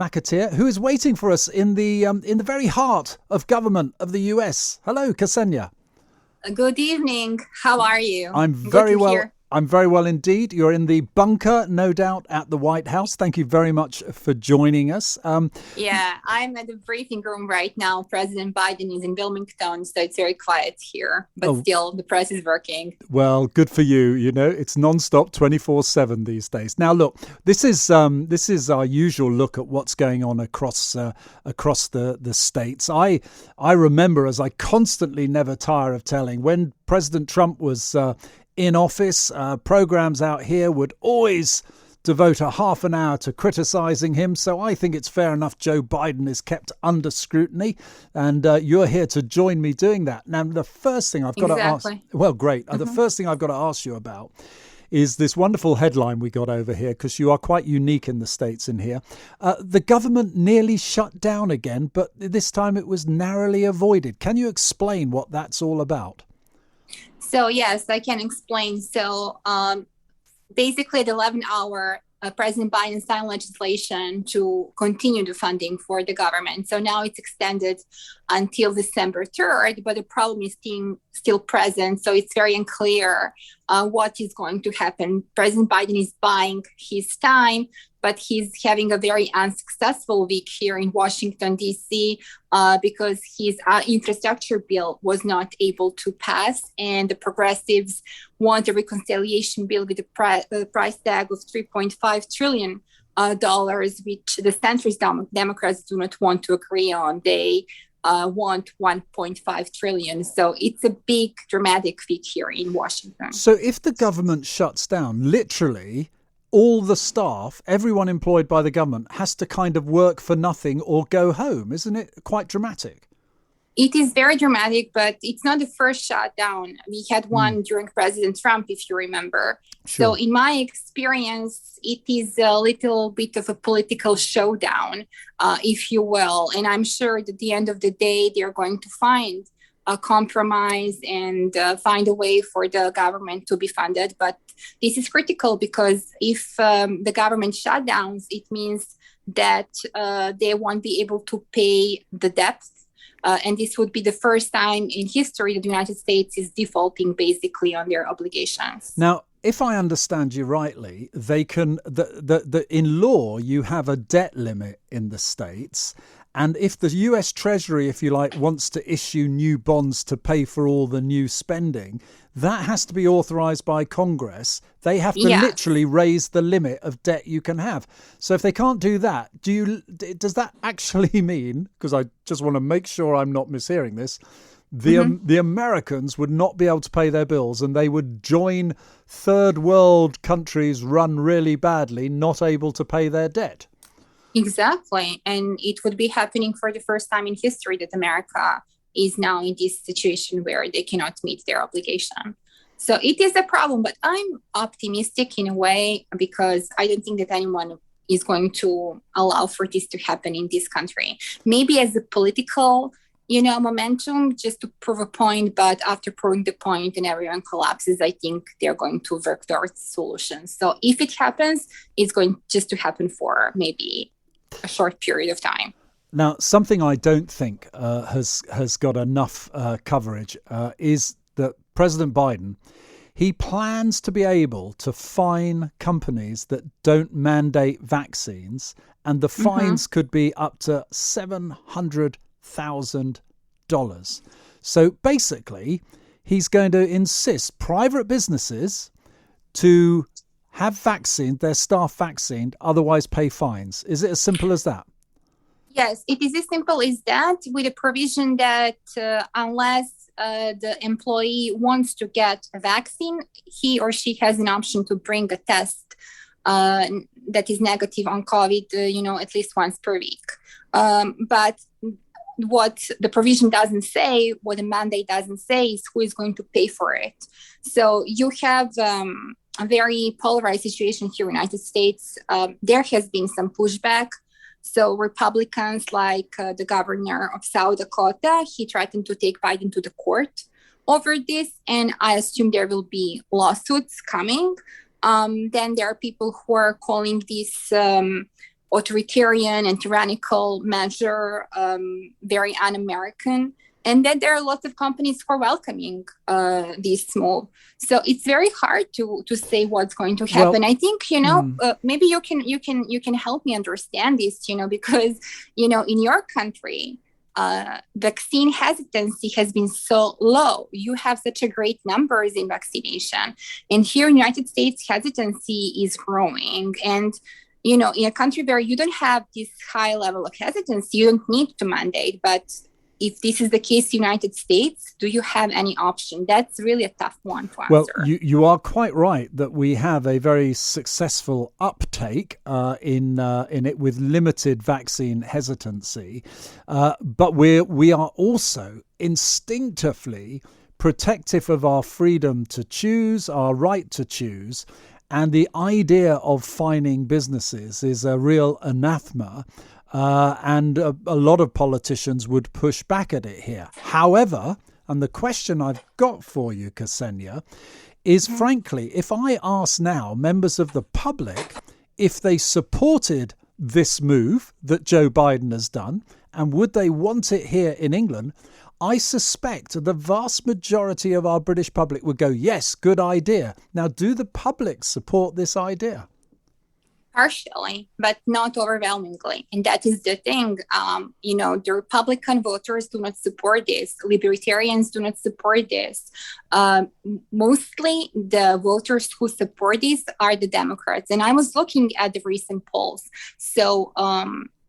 MCATEER, who is waiting for us in the very heart of government of the US. Hello, Ksenija. Good evening. How are you? I'm Good very to well. hear. I'm very well indeed. You're in the bunker, no doubt, at the White House. Thank you very much for joining us. Yeah, I'm at the briefing room right now. President Biden is in Wilmington, so it's very quiet here, but Oh, still the press is working. well, good for you. You know, it's non-stop 24/7 these days. Now, look, this is our usual look at what's going on across the states. I remember, as I constantly never tire of telling, when President Trump was in office, programs out here would always devote a half an hour to criticising him. So I think it's fair enough Joe Biden is kept under scrutiny, and you're here to join me doing that. Now, the first thing I've got to ask, well, great. The first thing I've got to ask you about is this wonderful headline we got over here, because you are quite unique in the States in here. The government nearly shut down again, but this time it was narrowly avoided. Can you explain what that's all about? So, yes, I can explain. So, basically, at 11 hour, President Biden signed legislation to continue the funding for the government. So now it's extended until December 3rd, but the problem is still present. So it's very unclear what is going to happen. President Biden is buying his time, but he's having a very unsuccessful week here in Washington, D.C., because his infrastructure bill was not able to pass. And the progressives want a reconciliation bill with a price tag of $3.5 trillion, which the centrist Democrats do not want to agree on. They want 1.5 trillion. So it's a big dramatic week here in Washington. So if the government shuts down, literally all the staff, everyone employed by the government, has to kind of work for nothing or go home. Isn't it quite dramatic? It is very dramatic, but it's not the first shutdown. We had one during President Trump, if you remember. Sure. So in my experience, it is a little bit of a political showdown, if you will. And I'm sure that at the end of the day, they're going to find a compromise and find a way for the government to be funded. But this is critical because if the government shutdowns, it means that they won't be able to pay the debt. And this would be the first time in history that the United States is defaulting basically on their obligations. Now, if I understand you rightly, they can in law you have a debt limit in the States. And if the US Treasury, if you like, wants to issue new bonds to pay for all the new spending, that has to be authorized by Congress. They have to literally raise the limit of debt you can have. So if they can't do that, does that actually mean, because I just want to make sure I'm not mishearing this, the Americans would not be able to pay their bills and they would join third world countries run really badly, not able to pay their debt? Exactly. And it would be happening for the first time in history that America is now in this situation where they cannot meet their obligation. So it is a problem, but I'm optimistic in a way because I don't think that anyone is going to allow for this to happen in this country. Maybe as a political, momentum just to prove a point, but after proving the point and everyone collapses, I think they're going to work towards solutions. So if it happens, it's going just to happen for maybe a short period of time. Now, something I don't think has got enough coverage is that President Biden, he plans to be able to fine companies that don't mandate vaccines, and the fines could be up to $700,000. So basically, he's going to insist private businesses to have their staff vaccinated, otherwise pay fines. Is it as simple as that? Yes, it is as simple as that, with a provision that unless the employee wants to get a vaccine, he or she has an option to bring a test that is negative on COVID, at least once per week. But what the provision doesn't say, what the mandate doesn't say, is who is going to pay for it. So you have a very polarized situation here in the United States. There has been some pushback. So Republicans, like the governor of South Dakota, he threatened to take Biden to the court over this. And I assume there will be lawsuits coming. Then there are people who are calling this authoritarian and tyrannical measure, very un-American. And then there are lots of companies who are welcoming this move. So it's very hard to say what's going to happen. Well, I think, maybe you can help me understand this, because, in your country, vaccine hesitancy has been so low. You have such a great numbers in vaccination. And here in the United States, hesitancy is growing. And in a country where you don't have this high level of hesitancy, you don't need to mandate. But if this is the case in the United States, do you have any option? That's really a tough one to answer. Well, you are quite right that we have a very successful uptake in it with limited vaccine hesitancy. But we are also instinctively protective of our freedom to choose, our right to choose. And the idea of fining businesses is a real anathema. And a lot of politicians would push back at it here. However, and the question I've got for you, Ksenija, is frankly, if I ask now members of the public if they supported this move that Joe Biden has done, and would they want it here in England, I suspect the vast majority of our British public would go, yes, good idea. Now, do the public support this idea? Partially, but not overwhelmingly. And that is the thing. The Republican voters do not support this. Libertarians do not support this. Mostly the voters who support this are the Democrats. And I was looking at the recent polls. So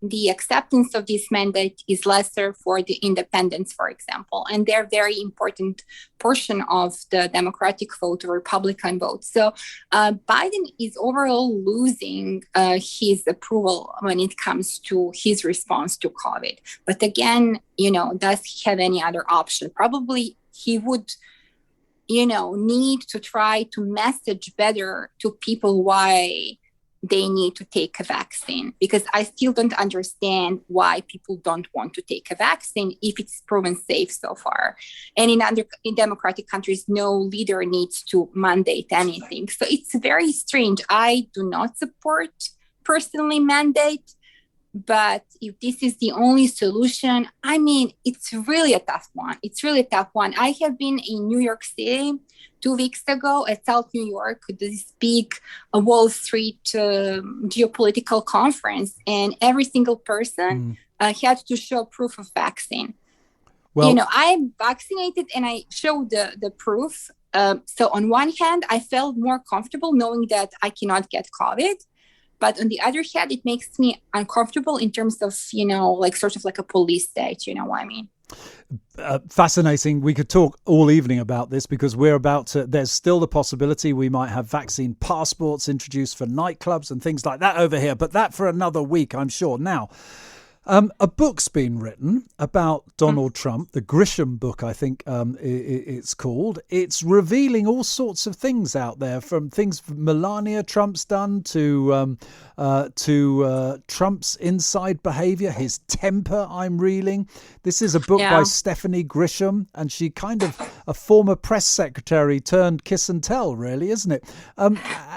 the acceptance of this mandate is lesser for the independents, for example, and they're very important portion of the Democratic vote or Republican vote. So Biden is overall losing his approval when it comes to his response to COVID. But again, does he have any other option? Probably he would need to try to message better to people why they need to take a vaccine, because I still don't understand why people don't want to take a vaccine if it's proven safe so far. And in democratic countries, no leader needs to mandate anything. So it's very strange. I do not support personally mandate, but if this is the only solution, it's really a tough one. I have been in New York City 2 weeks ago at South New York, this big Wall Street geopolitical conference, and every single person had to show proof of vaccine. Well, I'm vaccinated and I showed the proof. So on one hand, I felt more comfortable knowing that I cannot get COVID. But on the other hand, it makes me uncomfortable in terms of, sort of like a police state, you know what I mean? Fascinating. We could talk all evening about this because there's still the possibility we might have vaccine passports introduced for nightclubs and things like that over here. But that for another week, I'm sure. Now, a book's been written about Donald Trump, the Grisham book, I think it's called. It's revealing all sorts of things out there, from things Melania Trump's done to Trump's inside behavior, his temper, I'm reeling. This is a book by Stephanie Grisham, and she kind of a former press secretary turned kiss and tell, really, isn't it?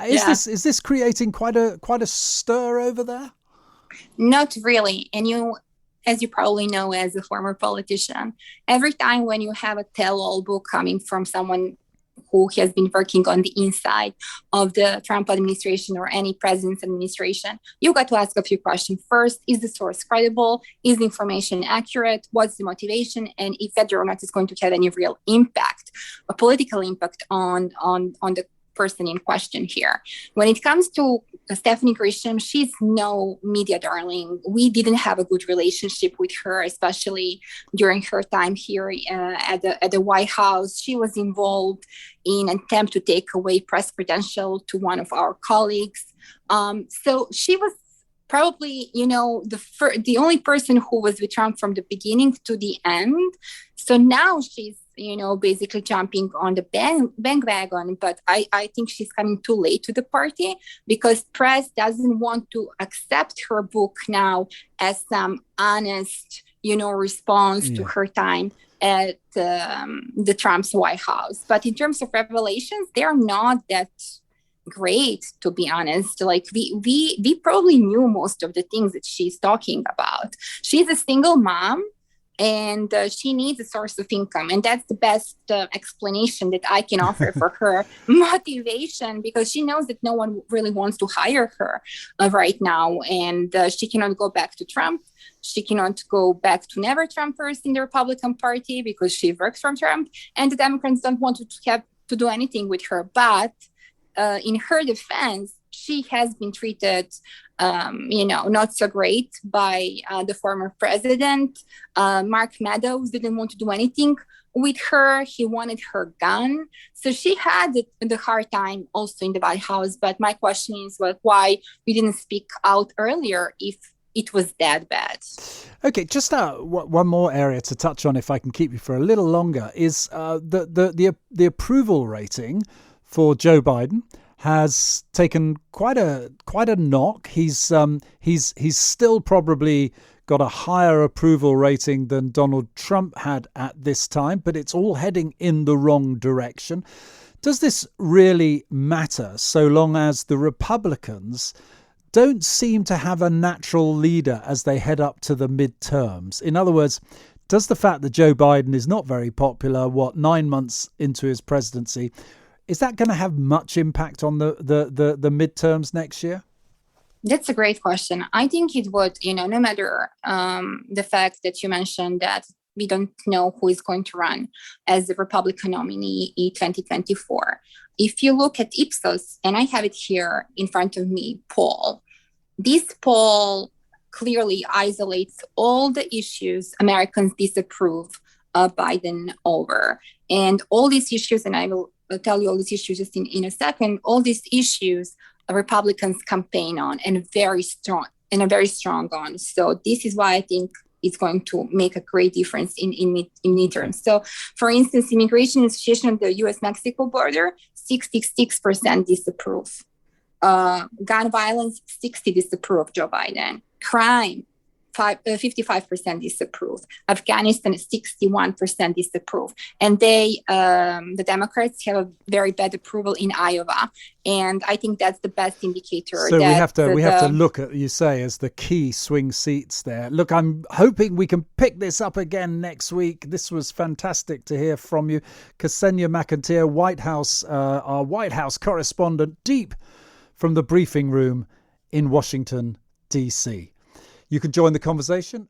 Is this creating quite a stir over there? Not really. And as you probably know, as a former politician, every time when you have a tell-all book coming from someone who has been working on the inside of the Trump administration or any president's administration, you got to ask a few questions. First, is the source credible? Is the information accurate? What's the motivation? And if whether or not it's going to have any real impact, a political impact on the person in question here. When it comes to Stephanie Grisham, she's no media darling. We didn't have a good relationship with her, especially during her time here at the White House. She was involved in an attempt to take away press credential to one of our colleagues. So she was probably, the only person who was with Trump from the beginning to the end. So now she's basically jumping on the bandwagon, but I think she's coming too late to the party because press doesn't want to accept her book now as some honest, response to her time at the Trump's White House. But in terms of revelations, they're not that great, to be honest. Like we probably knew most of the things that she's talking about. She's a single mom, and she needs a source of income, and that's the best explanation that I can offer for her motivation, because she knows that no one really wants to hire her right now, and she cannot go back to Trump. She cannot go back to never Trumpers in the Republican Party because she works for Trump, and the Democrats don't want to have to do anything with her. But in her defense, she has been treated, not so great by the former president. Mark Meadows didn't want to do anything with her. He wanted her gone. So she had the hard time also in the White House. But my question is, well, why you didn't speak out earlier if it was that bad? Okay, just one more area to touch on, if I can keep you for a little longer, is the approval rating for Joe Biden has taken quite a knock. He's still probably got a higher approval rating than Donald Trump had at this time, but it's all heading in the wrong direction. Does this really matter so long as the Republicans don't seem to have a natural leader as they head up to the midterms? In other words, does the fact that Joe Biden is not very popular, 9 months into his presidency, is that going to have much impact on the midterms next year? That's a great question. I think it would, no matter the fact that you mentioned that we don't know who is going to run as the Republican nominee in 2024. If you look at Ipsos, and I have it here in front of me, this poll clearly isolates all the issues Americans disapprove of Biden over. And all these issues, and I will tell you all these issues just in a second, all these issues Republicans campaign on and are very strong on. So this is why I think it's going to make a great difference in midterms. So, for instance, immigration and situation on the U.S.-Mexico border, 66% disapprove. Gun violence, 60% disapprove Joe Biden. Crime, 55% disapprove. Afghanistan, 61% disapprove. And the Democrats have a very bad approval in Iowa. And I think that's the best indicator. So we have to look at, you say, as the key swing seats there. Look, I'm hoping we can pick this up again next week. This was fantastic to hear from you. Ksenija MCATEER, our White House correspondent, deep from the briefing room in Washington, D.C. You can join the conversation.